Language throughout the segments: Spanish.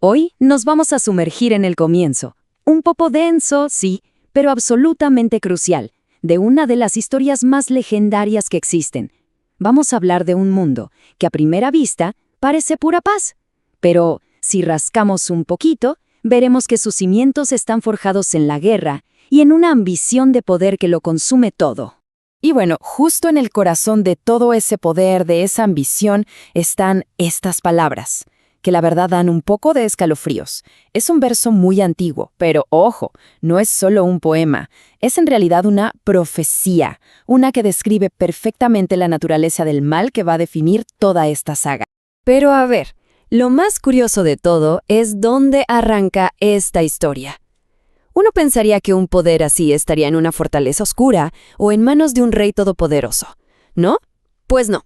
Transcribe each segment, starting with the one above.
Hoy nos vamos a sumergir en el comienzo, un poco denso, sí, pero absolutamente crucial, de una de las historias más legendarias que existen. Vamos a hablar de un mundo que a primera vista parece pura paz, pero si rascamos un poquito, veremos que sus cimientos están forjados en la guerra y en una ambición de poder que lo consume todo. Y bueno, justo en el corazón de todo ese poder, de esa ambición, están estas palabras, que la verdad dan un poco de escalofríos. Es un verso muy antiguo, pero ojo, no es solo un poema, es en realidad una profecía, una que describe perfectamente la naturaleza del mal que va a definir toda esta saga. Pero a ver, lo más curioso de todo es dónde arranca esta historia. Uno pensaría que un poder así estaría en una fortaleza oscura o en manos de un rey todopoderoso, ¿no? Pues no.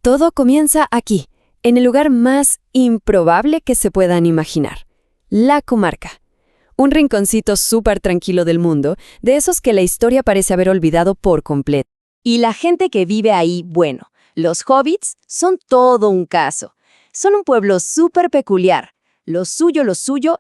Todo comienza aquí, en el lugar más improbable que se puedan imaginar, la comarca. Un rinconcito súper tranquilo del mundo, de esos que la historia parece haber olvidado por completo. Y la gente que vive ahí, bueno, los hobbits son todo un caso. Son un pueblo súper peculiar. Lo suyo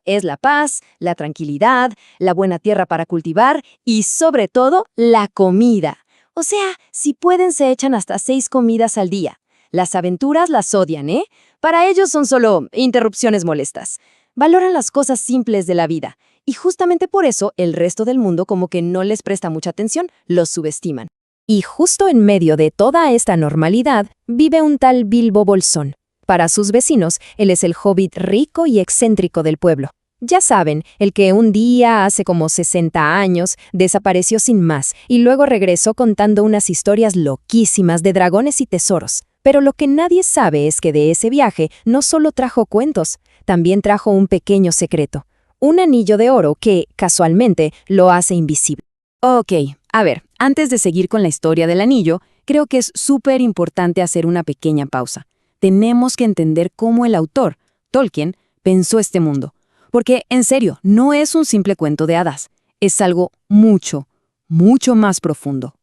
es la paz, la tranquilidad, la buena tierra para cultivar y, sobre todo, la comida. O sea, si pueden se echan hasta 6 comidas al día. Las aventuras las odian, ¿eh? Para ellos son solo interrupciones molestas. Valoran las cosas simples de la vida. Y justamente por eso el resto del mundo como que no les presta mucha atención, los subestiman. Y justo en medio de toda esta normalidad vive un tal Bilbo Bolsón. Para sus vecinos, él es el hobbit rico y excéntrico del pueblo. Ya saben, el que un día, hace como 60 años, desapareció sin más y luego regresó contando unas historias loquísimas de dragones y tesoros. Pero lo que nadie sabe es que de ese viaje no solo trajo cuentos, también trajo un pequeño secreto. Un anillo de oro que, casualmente, lo hace invisible. Ok, a ver, antes de seguir con la historia del anillo, creo que es súper importante hacer una pequeña pausa. Tenemos que entender cómo el autor, Tolkien, pensó este mundo. Porque, en serio, no es un simple cuento de hadas. Es algo mucho, mucho más profundo.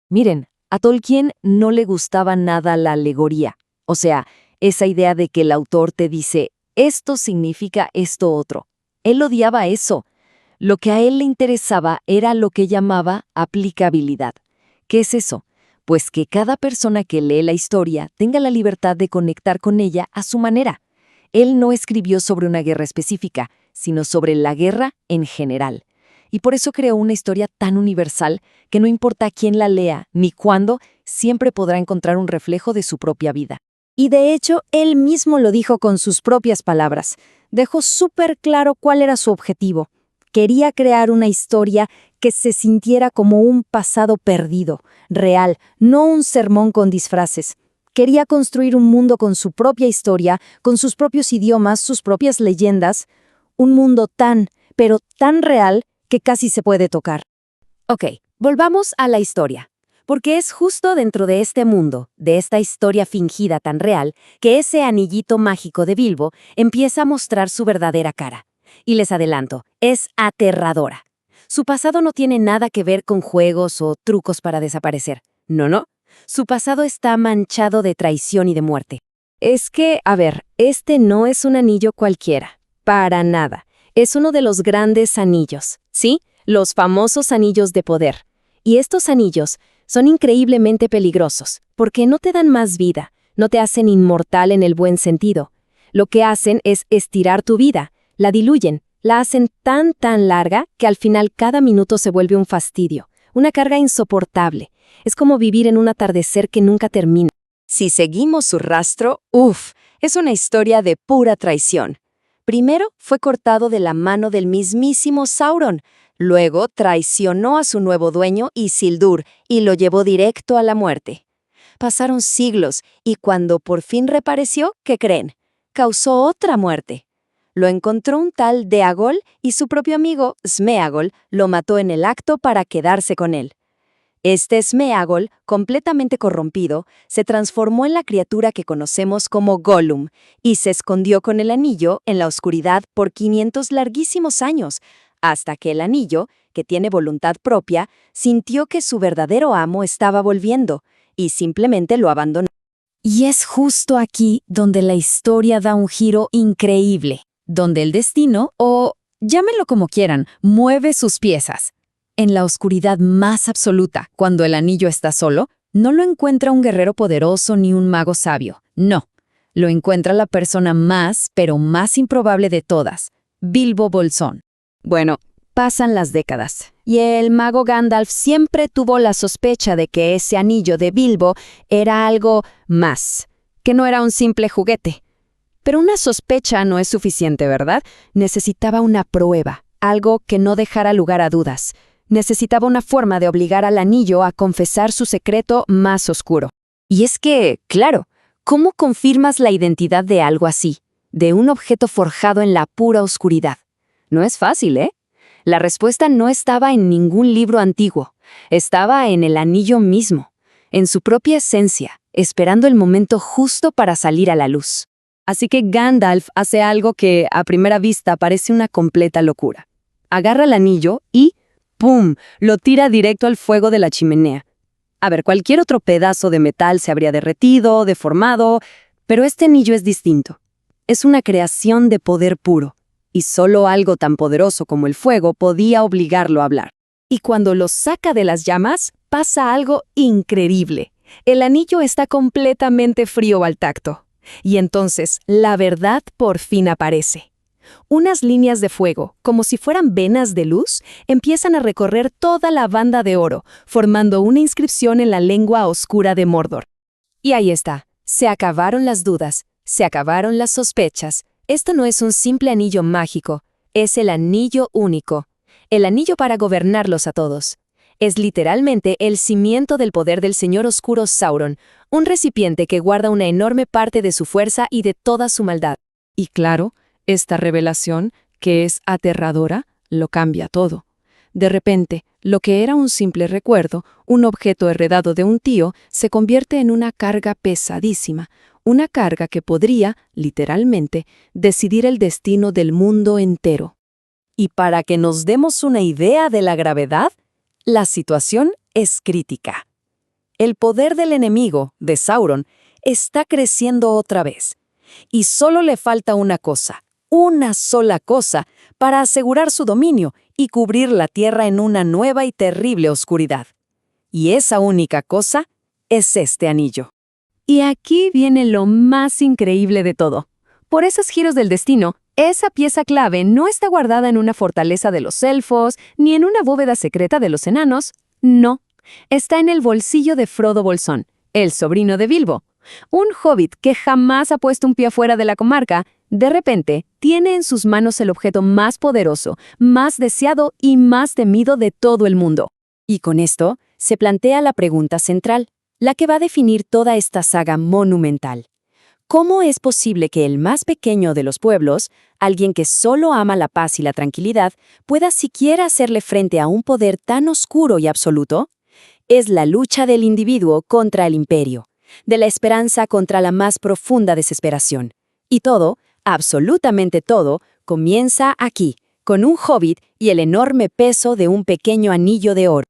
Miren, a Tolkien no le gustaba nada la alegoría. O sea, esa idea de que el autor te dice, esto significa esto otro. Él odiaba eso. Lo que a él le interesaba era lo que llamaba aplicabilidad. ¿Qué es eso? Pues que cada persona que lee la historia tenga la libertad de conectar con ella a su manera. Él no escribió sobre una guerra específica, sino sobre la guerra en general. Y por eso creó una historia tan universal que no importa quién la lea ni cuándo, siempre podrá encontrar un reflejo de su propia vida. Y de hecho, él mismo lo dijo con sus propias palabras. Dejó súper claro cuál era su objetivo. Quería crear una historia que se sintiera como un pasado perdido, real, no un sermón con disfraces. Quería construir un mundo con su propia historia, con sus propios idiomas, sus propias leyendas. Un mundo tan, pero tan real que casi se puede tocar. Ok, volvamos a la historia. Porque es justo dentro de este mundo, de esta historia fingida tan real, que ese anillito mágico de Bilbo empieza a mostrar su verdadera cara. Y les adelanto, es aterradora. Su pasado no tiene nada que ver con juegos o trucos para desaparecer. No. Su pasado está manchado de traición y de muerte. Es que, a ver, este no es un anillo cualquiera. Para nada. Es uno de los grandes anillos, ¿sí? Los famosos anillos de poder. Y estos anillos son increíblemente peligrosos, porque no te dan más vida, no te hacen inmortal en el buen sentido. Lo que hacen es estirar tu vida. La diluyen, la hacen tan larga que al final cada minuto se vuelve un fastidio, una carga insoportable. Es como vivir en un atardecer que nunca termina. Si seguimos su rastro, es una historia de pura traición. Primero fue cortado de la mano del mismísimo Sauron, luego traicionó a su nuevo dueño Isildur y lo llevó directo a la muerte. Pasaron siglos y cuando por fin reapareció, ¿qué creen? Causó otra muerte. Lo encontró un tal Déagol y su propio amigo, Sméagol, lo mató en el acto para quedarse con él. Este Sméagol, completamente corrompido, se transformó en la criatura que conocemos como Gollum y se escondió con el anillo en la oscuridad por 500 larguísimos años, hasta que el anillo, que tiene voluntad propia, sintió que su verdadero amo estaba volviendo y simplemente lo abandonó. Y es justo aquí donde la historia da un giro increíble. donde el destino, o llámenlo como quieran, mueve sus piezas. En la oscuridad más absoluta, cuando el anillo está solo, no lo encuentra un guerrero poderoso ni un mago sabio, no. Lo encuentra la persona más, pero más improbable de todas, Bilbo Bolsón. Bueno, pasan las décadas, y el mago Gandalf siempre tuvo la sospecha de que ese anillo de Bilbo era algo más, que no era un simple juguete. Pero una sospecha no es suficiente, ¿verdad? Necesitaba una prueba, algo que no dejara lugar a dudas. Necesitaba una forma de obligar al anillo a confesar su secreto más oscuro. Y es que, claro, ¿cómo confirmas la identidad de algo así, de un objeto forjado en la pura oscuridad? No es fácil, ¿eh? La respuesta no estaba en ningún libro antiguo, estaba en el anillo mismo, en su propia esencia, esperando el momento justo para salir a la luz. Así que Gandalf hace algo que a primera vista parece una completa locura. Agarra el anillo y ¡pum!, lo tira directo al fuego de la chimenea. A ver, cualquier otro pedazo de metal se habría derretido, deformado, pero este anillo es distinto. Es una creación de poder puro, y solo algo tan poderoso como el fuego podía obligarlo a hablar. Y cuando lo saca de las llamas, pasa algo increíble. El anillo está completamente frío al tacto. Y entonces, la verdad por fin aparece. Unas líneas de fuego, como si fueran venas de luz, empiezan a recorrer toda la banda de oro, formando una inscripción en la lengua oscura de Mordor. Y ahí está. Se acabaron las dudas, se acabaron las sospechas. Esto no es un simple anillo mágico, es el anillo único. El anillo para gobernarlos a todos. Es literalmente el cimiento del poder del señor oscuro Sauron, un recipiente que guarda una enorme parte de su fuerza y de toda su maldad. Y claro, esta revelación, que es aterradora, lo cambia todo. De repente, lo que era un simple recuerdo, un objeto heredado de un tío, se convierte en una carga pesadísima, una carga que podría, literalmente, decidir el destino del mundo entero. Y para que nos demos una idea de la gravedad, la situación es crítica. El poder del enemigo, de Sauron, está creciendo otra vez. Y solo le falta una cosa, una sola cosa, para asegurar su dominio y cubrir la tierra en una nueva y terrible oscuridad. Y esa única cosa es este anillo. Y aquí viene lo más increíble de todo. Por esos giros del destino, esa pieza clave no está guardada en una fortaleza de los elfos, ni en una bóveda secreta de los enanos. No, está en el bolsillo de Frodo Bolsón, el sobrino de Bilbo. Un hobbit que jamás ha puesto un pie afuera de la comarca, de repente tiene en sus manos el objeto más poderoso, más deseado y más temido de todo el mundo. Y con esto se plantea la pregunta central, la que va a definir toda esta saga monumental. ¿Cómo es posible que el más pequeño de los pueblos, alguien que solo ama la paz y la tranquilidad, pueda siquiera hacerle frente a un poder tan oscuro y absoluto? Es la lucha del individuo contra el imperio, de la esperanza contra la más profunda desesperación. Y todo, absolutamente todo, comienza aquí, con un hobbit y el enorme peso de un pequeño anillo de oro.